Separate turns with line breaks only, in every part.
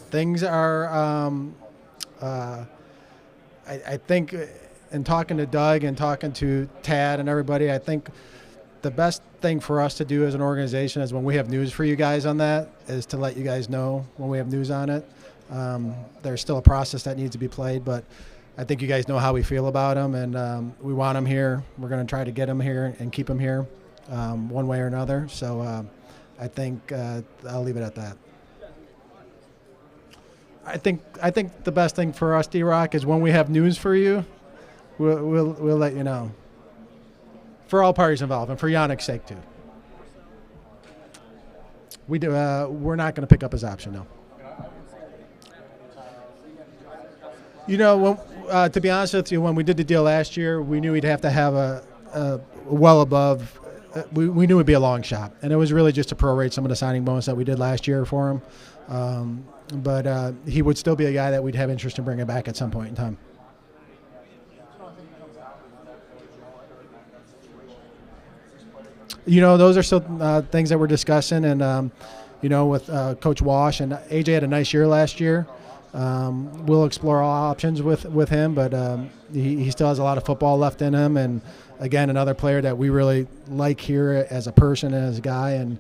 Things are, I think, in talking to Doug and talking to Tad and everybody, I think the best thing for us to do as an organization is when we have news for you guys on that is to let you guys know when we have news on it. There's still a process that needs to be played, but I think you guys know how we feel about him, and we want him here. We're going to try to get him here and keep him here one way or another. So I think I'll leave it at that. I think the best thing for us, D-Rock, is when we have news for you, we'll let you know. For all parties involved, and for Yannick's sake too. We're not going to pick up his option, no. You know, to be honest with you, when we did the deal last year, we knew we'd have to have a well above. We knew it'd be a long shot, and it was really just to prorate some of the signing bonus that we did last year for him. But he would still be a guy that we'd have interest in bringing back at some point in time. You know, those are still things that we're discussing, and you know, with Coach Walsh, and AJ had a nice year last year. We'll explore all options with him, but he still has a lot of football left in him, and again, another player that we really like here as a person and as a guy. And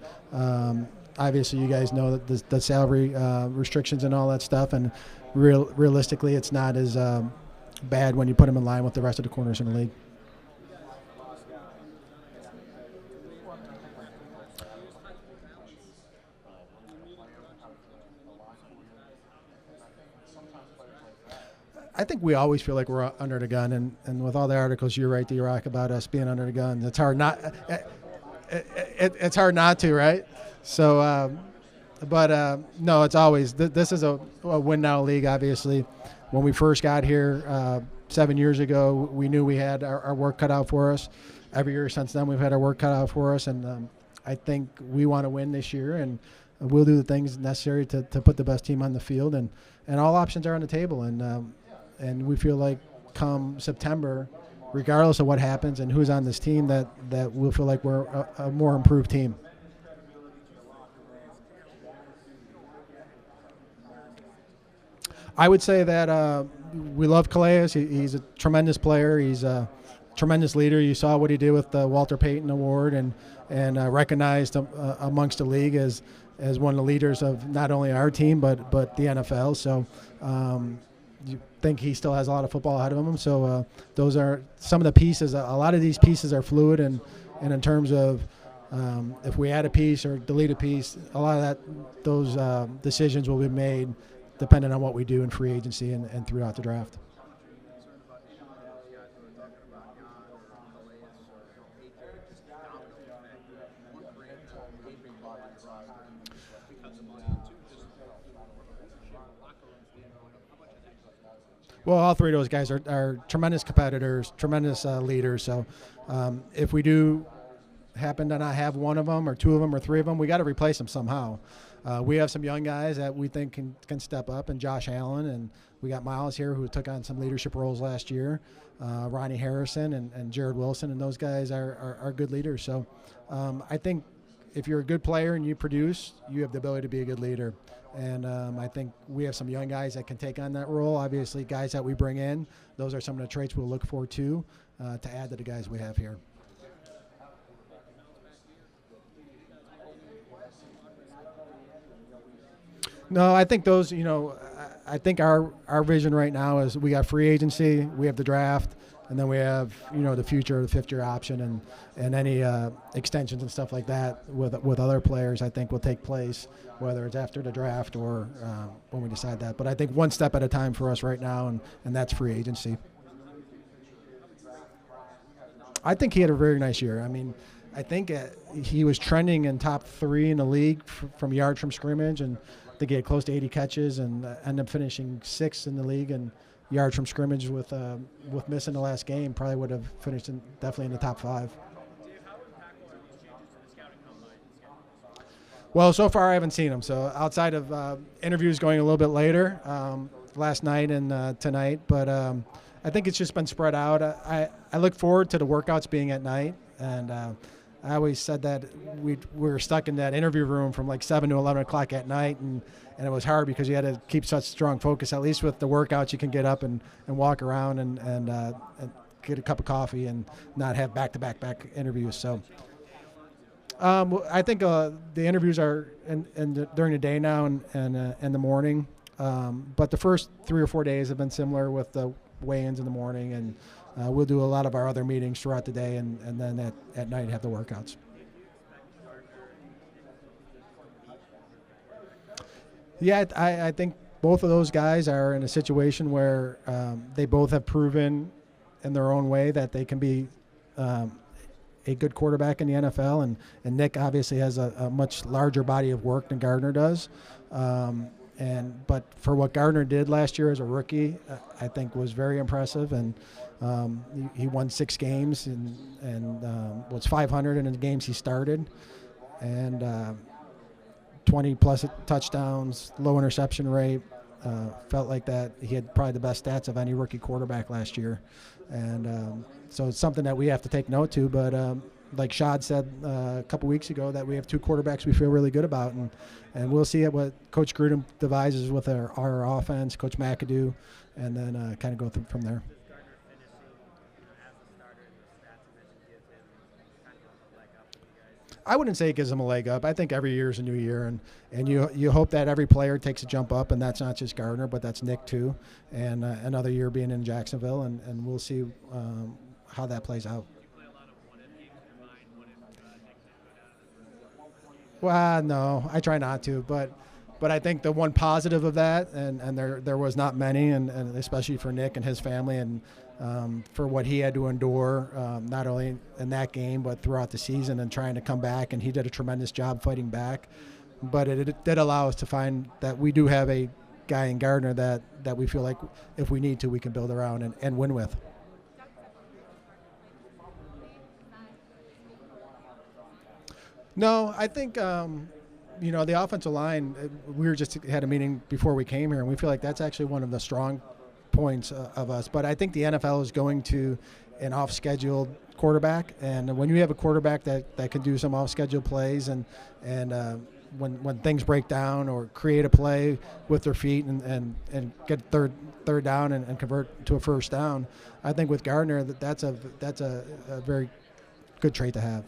obviously, you guys know that the salary restrictions and all that stuff, and realistically, it's not as bad when you put him in line with the rest of the corners in the league. I think we always feel like we're under the gun, and with all the articles, you're right, D-Rock, about us being under the gun. It's hard not. It's hard not to, right? So, no, it's always. This is a win now league. Obviously, when we first got here 7 years ago, we knew we had our work cut out for us. Every year since then, we've had our work cut out for us, and I think we want to win this year, and we'll do the things necessary to put the best team on the field, and all options are on the table, and we feel like come September, regardless of what happens and who's on this team, that we'll feel like we're a more improved team. I would say that we love Calais. He's a tremendous player. He's a tremendous leader. You saw what he did with the Walter Payton Award, and recognized amongst the league as one of the leaders of not only our team but the NFL. So you think he still has a lot of football ahead of him. So those are some of the pieces. A lot of these pieces are fluid, and in terms of if we add a piece or delete a piece, a lot of those decisions will be made depending on what we do in free agency and throughout the draft. Well, all three of those guys are tremendous competitors, tremendous leaders. So if we do happen to not have one of them or two of them or three of them, we got to replace them somehow. We have some young guys that we think can step up, and Josh Allen, and we got Miles here who took on some leadership roles last year, Ronnie Harrison and Jared Wilson, and those guys are good leaders. So I think if you're a good player and you produce, you have the ability to be a good leader. And I think we have some young guys that can take on that role. Obviously, guys that we bring in, those are some of the traits we'll look for too, to add to the guys we have here. No, I think those, I think our vision right now is we got free agency, we have the draft, and then we have, the future, the fifth-year option, and any extensions and stuff like that with other players, I think will take place, whether it's after the draft or when we decide that. But I think one step at a time for us right now, and that's free agency. I think he had a very nice year. I mean, I think he was trending in top 3 in the league from yards from scrimmage, and I think he had close to 80 catches and ended up finishing 6th in the league and yards from scrimmage with missing the last game. Probably would have finished definitely in the top 5. Well, so far I haven't seen him. So outside of interviews going a little bit later, last night and tonight, but I think it's just been spread out. I look forward to the workouts being at night, and I always said that we were stuck in that interview room from like 7 to 11 o'clock at night, and it was hard because you had to keep such strong focus. At least with the workouts, you can get up and walk around and get a cup of coffee and not have back-to-back interviews. So I think the interviews are during the day now and in the morning. But the first 3 or 4 days have been similar with the weigh-ins in the morning, and we'll do a lot of our other meetings throughout the day, and then at night have the workouts. Yeah, I think both of those guys are in a situation where they both have proven in their own way that they can be a good quarterback in the NFL, and Nick obviously has a much larger body of work than Gardner does. But for what Gardner did last year as a rookie, I think was very impressive, and he won 6 games and was 500 in the games he started, and 20 plus touchdowns, low interception rate. Felt like that he had probably the best stats of any rookie quarterback last year, and so it's something that we have to take note to. But like Shad said a couple weeks ago, that we have 2 quarterbacks we feel really good about, and we'll see what Coach Grudem devises with our offense, Coach McAdoo, and then kind of go through from there. I wouldn't say it gives them a leg up. I think every year is a new year, and you hope that every player takes a jump up, and that's not just Gardner, but that's Nick too, and another year being in Jacksonville, and we'll see how that plays out. Well, no, I try not to, but I think the one positive of that, and there was not many, and especially for Nick and his family, and for what he had to endure, not only in that game but throughout the season, and trying to come back, and he did a tremendous job fighting back. But it did allow us to find that we do have a guy in Gardner that we feel like if we need to, we can build around and win with. No, I think the offensive line. We had a meeting before we came here, and we feel like that's actually one of the strong points of us. But I think the NFL is going to an off-scheduled quarterback, and when you have a quarterback that can do some off-schedule plays and when things break down or create a play with their feet and get third down and convert to a first down, I think with Gardner that's a very good trait to have.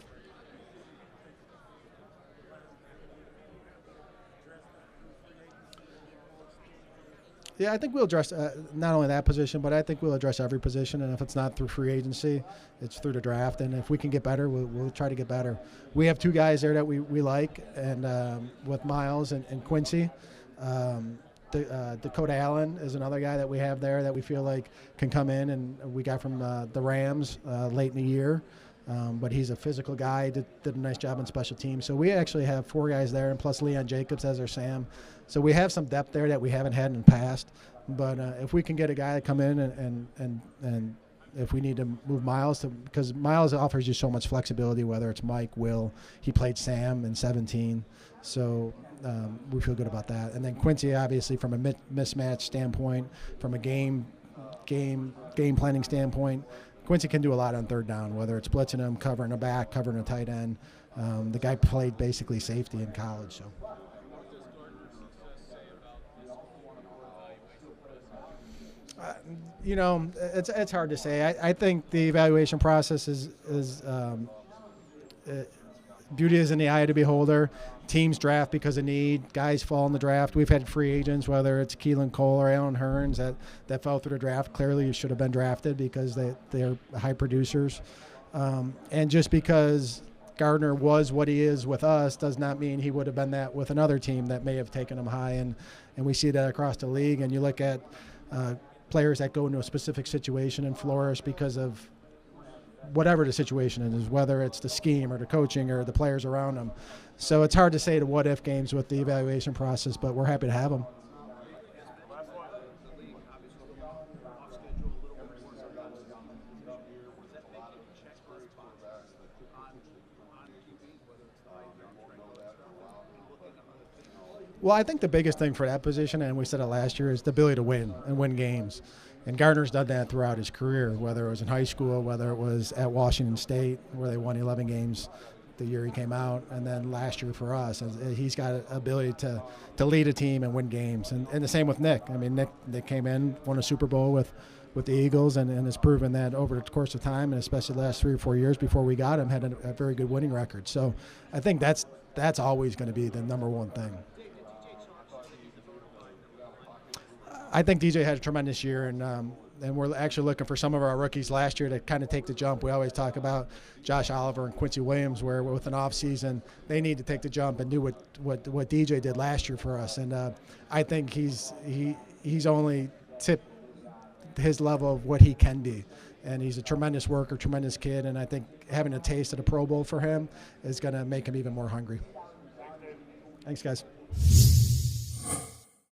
Yeah, I think we'll address not only that position, but I think we'll address every position. And if it's not through free agency, it's through the draft. And if we can get better, we'll try to get better. We have 2 guys there that we like, and with Miles and Quincy. Dakota Allen is another guy that we have there that we feel like can come in, and we got from the Rams late in the year. But he's a physical guy, did a nice job on special teams. So we actually have 4 guys there, and plus Leon Jacobs as our Sam. So we have some depth there that we haven't had in the past. But if we can get a guy to come in and if we need to move Miles, because Miles offers you so much flexibility, whether it's Mike, Will, he played Sam in 17. So we feel good about that. And then Quincy, obviously, from a mismatch standpoint, from a game planning standpoint, Quincy can do a lot on third down, whether it's blitzing him, covering a back, covering a tight end. The guy played basically safety in college. So. It's hard to say. I think the evaluation process is beauty is in the eye of the beholder. Teams draft because of need. Guys fall in the draft. We've had free agents, whether it's Keelan Cole or Alan Hearns, that fell through the draft. Clearly should have been drafted because they're high producers. And just because Gardner was what he is with us does not mean he would have been that with another team that may have taken him high. And we see that across the league. And you look at players that go into a specific situation and flourish because of whatever the situation is, whether it's the scheme or the coaching or the players around them. So it's hard to say the what-if games with the evaluation process, but we're happy to have them. Well, I think the biggest thing for that position, and we said it last year, is the ability to win and win games. And Gardner's done that throughout his career, whether it was in high school, whether it was at Washington State, where they won 11 games the year he came out, and then last year for us. He's got an ability to lead a team and win games. And the same with Nick. I mean, Nick came in, won a Super Bowl with the Eagles, and has proven that over the course of time, and especially the last 3 or 4 years before we got him, had a very good winning record. So I think that's always going to be the number one thing. I think DJ had a tremendous year, and we're actually looking for some of our rookies last year to kind of take the jump. We always talk about Josh Oliver and Quincy Williams, where with an offseason, they need to take the jump and do what DJ did last year for us. And I think he's only tipped his level of what he can be. And he's a tremendous worker, tremendous kid, and I think having a taste of the Pro Bowl for him is going to make him even more hungry. Thanks, guys.